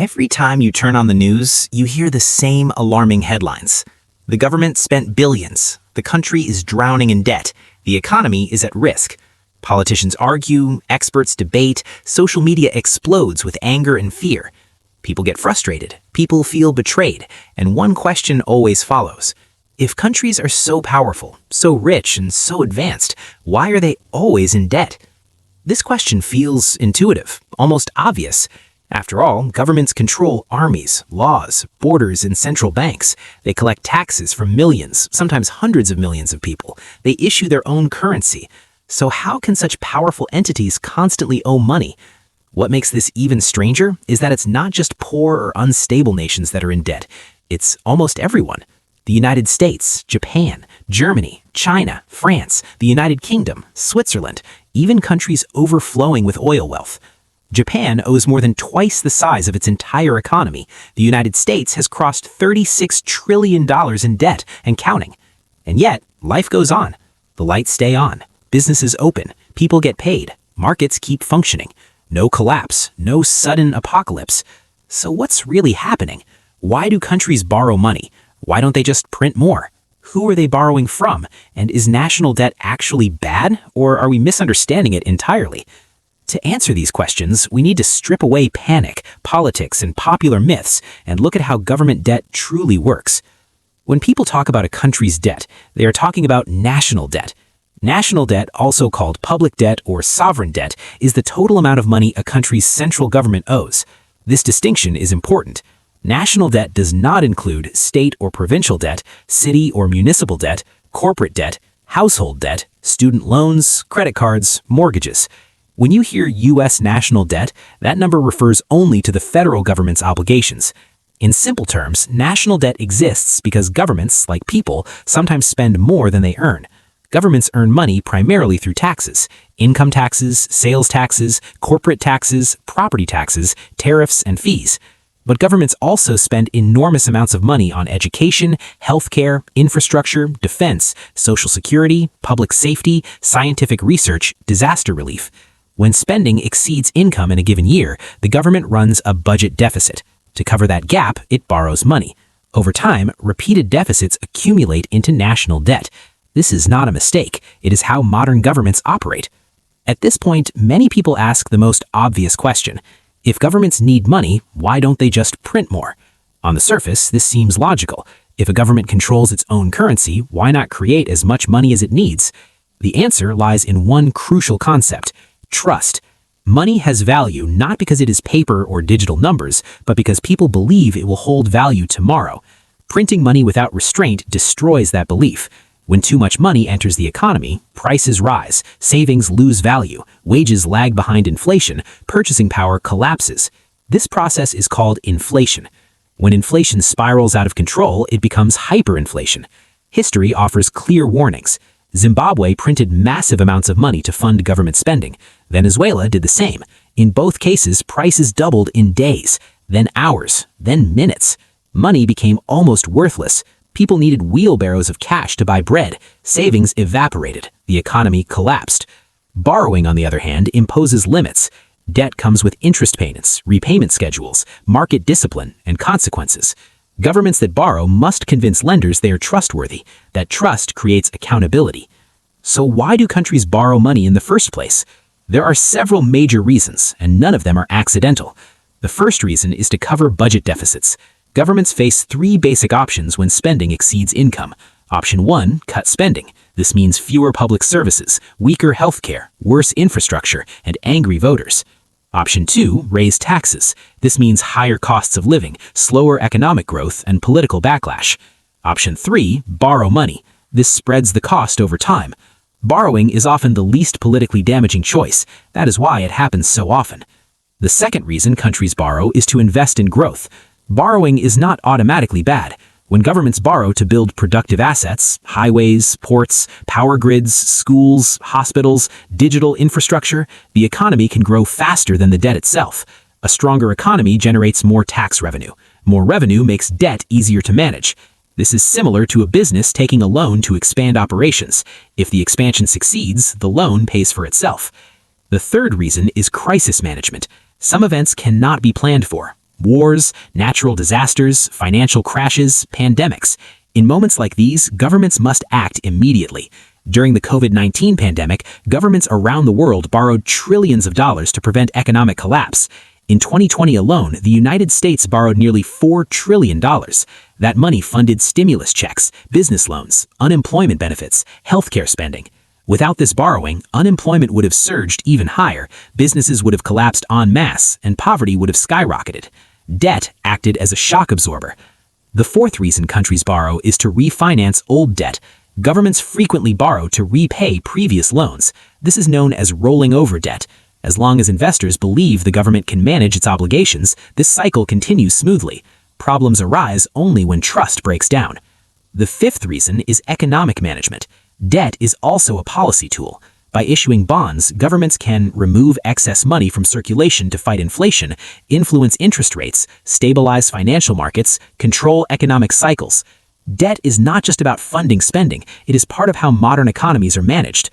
Every time you turn on the news, you hear the same alarming headlines. The government spent billions. The country is drowning in debt. The economy is at risk. Politicians argue, experts debate, social media explodes with anger and fear. People get frustrated, people feel betrayed, and one question always follows. If countries are so powerful, so rich, and so advanced, why are they always in debt? This question feels intuitive, almost obvious. After all, governments control armies, laws, borders, and central banks. They collect taxes from millions, sometimes hundreds of millions of people. They issue their own currency. So how can such powerful entities constantly owe money? What makes this even stranger is that it's not just poor or unstable nations that are in debt. It's almost everyone. The United States, Japan, Germany, China, France, the United Kingdom, Switzerland, even countries overflowing with oil wealth. Japan owes more than twice the size of its entire economy. The United States has crossed $36 trillion in debt and counting. And yet, life goes on. The lights stay on. Businesses open. People get paid. Markets keep functioning. No collapse. No sudden apocalypse. So what's really happening? Why do countries borrow money? Why don't they just print more? Who are they borrowing from? And is national debt actually bad, or are we misunderstanding it entirely? To answer these questions, we need to strip away panic, politics, and popular myths and look at how government debt truly works. When people talk about a country's debt, they are talking about national debt. National debt, also called public debt or sovereign debt, is the total amount of money a country's central government owes. This distinction is important. National debt does not include state or provincial debt, city or municipal debt, corporate debt, household debt, student loans, credit cards, mortgages. When you hear U.S. national debt, that number refers only to the federal government's obligations. In simple terms, national debt exists because governments, like people, sometimes spend more than they earn. Governments earn money primarily through taxes, income taxes, sales taxes, corporate taxes, property taxes, tariffs, and fees. But governments also spend enormous amounts of money on education, healthcare, infrastructure, defense, social security, public safety, scientific research, disaster relief. When spending exceeds income in a given year, the government runs a budget deficit. To cover that gap, it borrows money. Over time, repeated deficits accumulate into national debt. This is not a mistake. It is how modern governments operate. At this point, many people ask the most obvious question. If governments need money, why don't they just print more? On the surface, this seems logical. If a government controls its own currency, why not create as much money as it needs? The answer lies in one crucial concept: trust. Money has value not because it is paper or digital numbers, but because people believe it will hold value tomorrow. Printing money without restraint destroys that belief. When too much money enters the economy, prices rise, savings lose value, wages lag behind inflation, purchasing power collapses. This process is called inflation. When inflation spirals out of control, it becomes hyperinflation. History offers clear warnings. Zimbabwe printed massive amounts of money to fund government spending. Venezuela did the same. In both cases, prices doubled in days, then hours, then minutes. Money became almost worthless. People needed wheelbarrows of cash to buy bread. Savings evaporated. The economy collapsed. Borrowing, on the other hand, imposes limits. Debt comes with interest payments, repayment schedules, market discipline, and consequences. Governments that borrow must convince lenders they are trustworthy. That trust creates accountability. So why do countries borrow money in the first place? There are several major reasons, and none of them are accidental. The first reason is to cover budget deficits. Governments face three basic options when spending exceeds income. Option 1, cut spending. This means fewer public services, weaker healthcare, worse infrastructure, and angry voters. Option 2, raise taxes. This means higher costs of living, slower economic growth, and political backlash. Option 3, borrow money. This spreads the cost over time. Borrowing is often the least politically damaging choice. That is why it happens so often. The second reason countries borrow is to invest in growth. Borrowing is not automatically bad. When governments borrow to build productive assets, highways, ports, power grids, schools, hospitals, digital infrastructure, the economy can grow faster than the debt itself. A stronger economy generates more tax revenue. More revenue makes debt easier to manage. This is similar to a business taking a loan to expand operations. If the expansion succeeds, the loan pays for itself. The third reason is crisis management. Some events cannot be planned for. Wars, natural disasters, financial crashes, pandemics. In moments like these, governments must act immediately. During the COVID-19 pandemic, governments around the world borrowed trillions of dollars to prevent economic collapse. In 2020 alone, the United States borrowed nearly $4 trillion. That money funded stimulus checks, business loans, unemployment benefits, healthcare spending. Without this borrowing, unemployment would have surged even higher, businesses would have collapsed en masse, and poverty would have skyrocketed. Debt acted as a shock absorber. The fourth reason countries borrow is to refinance old debt. Governments frequently borrow to repay previous loans. This is known as rolling over debt. As long as investors believe the government can manage its obligations, this cycle continues smoothly. Problems arise only when trust breaks down. The fifth reason is economic management. Debt is also a policy tool. By issuing bonds, governments can remove excess money from circulation to fight inflation, influence interest rates, stabilize financial markets, control economic cycles. Debt is not just about funding spending, it is part of how modern economies are managed.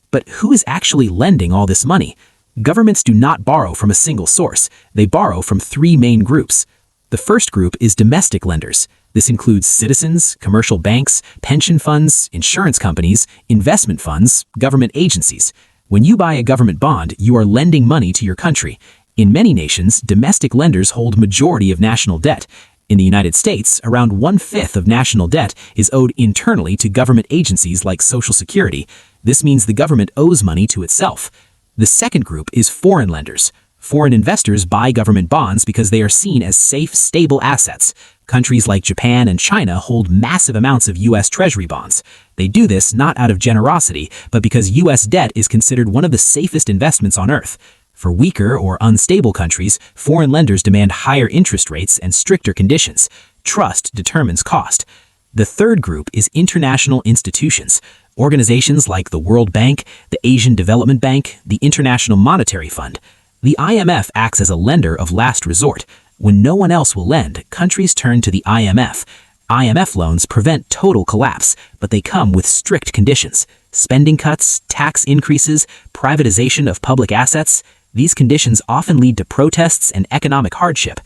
But who is actually lending all this money? Governments do not borrow from a single source. They borrow from three main groups. The first group is domestic lenders. This includes citizens, commercial banks, pension funds, insurance companies, investment funds, government agencies. When you buy a government bond, you are lending money to your country. In many nations, domestic lenders hold majority of national debt. In the United States, around 1/5 of national debt is owed internally to government agencies like Social Security. This means the government owes money to itself. The second group is foreign lenders. Foreign investors buy government bonds because they are seen as safe, stable assets. Countries like Japan and China hold massive amounts of U.S. Treasury bonds. They do this not out of generosity, but because U.S. debt is considered one of the safest investments on earth. For weaker or unstable countries, foreign lenders demand higher interest rates and stricter conditions. Trust determines cost. The third group is international institutions. Organizations like the World Bank, the Asian Development Bank, the International Monetary Fund. The IMF acts as a lender of last resort. When no one else will lend, countries turn to the IMF. IMF loans prevent total collapse, but they come with strict conditions. Spending cuts, tax increases, privatization of public assets. These conditions often lead to protests and economic hardship.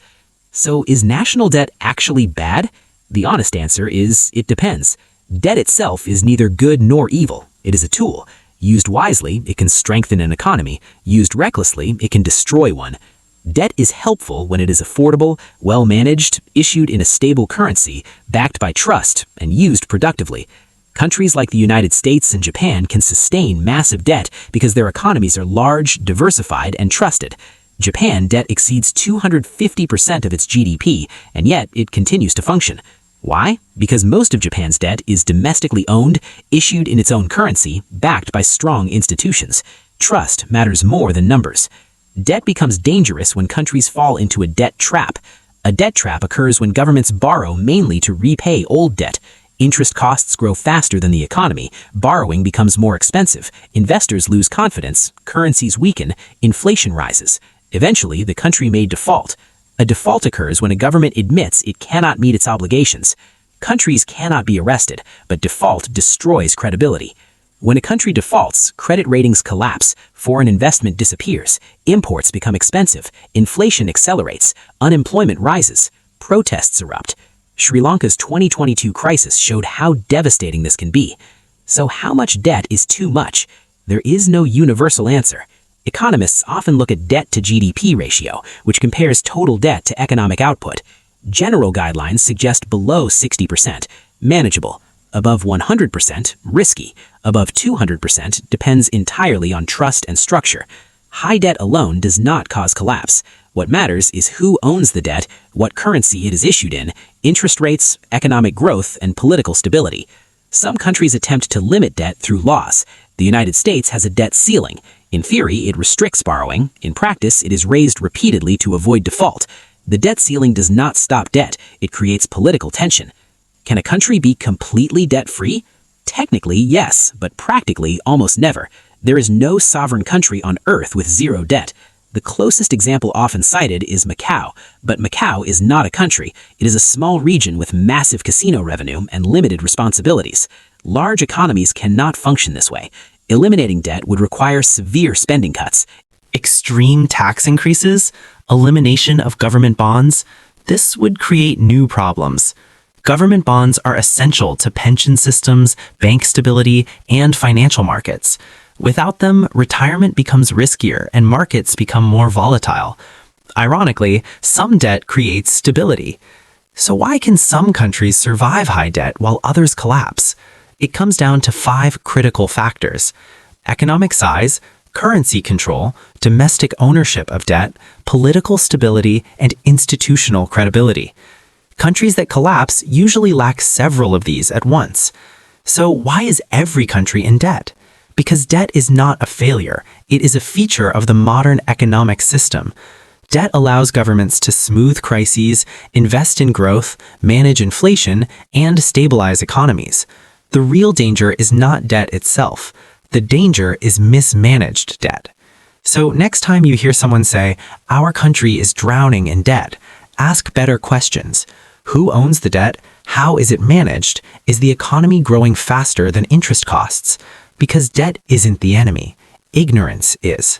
So is national debt actually bad? The honest answer is it depends. Debt itself is neither good nor evil. It is a tool. Used wisely, it can strengthen an economy. Used recklessly, it can destroy one. Debt is helpful when it is affordable, well-managed, issued in a stable currency, backed by trust, and used productively. Countries like the United States and Japan can sustain massive debt because their economies are large, diversified, and trusted. Japan debt exceeds 250% of its GDP, and yet it continues to function. Why? Because most of Japan's debt is domestically owned, issued in its own currency, backed by strong institutions. Trust matters more than numbers. Debt becomes dangerous when countries fall into a debt trap. A debt trap occurs when governments borrow mainly to repay old debt. Interest costs grow faster than the economy, borrowing becomes more expensive, investors lose confidence, currencies weaken, inflation rises. Eventually, the country may default. A default occurs when a government admits it cannot meet its obligations. Countries cannot be arrested, but default destroys credibility. When a country defaults, credit ratings collapse, foreign investment disappears, imports become expensive, inflation accelerates, unemployment rises, protests erupt. Sri Lanka's 2022 crisis showed how devastating this can be. So how much debt is too much? There is no universal answer. Economists often look at debt to GDP ratio, which compares total debt to economic output. General guidelines suggest below 60%, manageable. Above 100%, risky. Above 200%, depends entirely on trust and structure. High debt alone does not cause collapse. What matters is who owns the debt, what currency it is issued in, interest rates, economic growth, and political stability. Some countries attempt to limit debt through laws. The United States has a debt ceiling. In theory, it restricts borrowing. In practice, it is raised repeatedly to avoid default. The debt ceiling does not stop debt. It creates political tension. Can a country be completely debt-free? Technically, yes, but practically, almost never. There is no sovereign country on Earth with zero debt. The closest example often cited is Macau, but Macau is not a country. It is a small region with massive casino revenue and limited responsibilities. Large economies cannot function this way. Eliminating debt would require severe spending cuts. Extreme tax increases? Elimination of government bonds? This would create new problems. Government bonds are essential to pension systems, bank stability, and financial markets. Without them, retirement becomes riskier and markets become more volatile. Ironically, some debt creates stability. So why can some countries survive high debt while others collapse? It comes down to 5 critical factors: economic size, currency control, domestic ownership of debt, political stability, and institutional credibility. Countries that collapse usually lack several of these at once. So why is every country in debt? Because debt is not a failure. It is a feature of the modern economic system. Debt allows governments to smooth crises, invest in growth, manage inflation, and stabilize economies. The real danger is not debt itself. The danger is mismanaged debt. So next time you hear someone say, "Our country is drowning in debt," ask better questions. Who owns the debt? How is it managed? Is the economy growing faster than interest costs? Because debt isn't the enemy. Ignorance is.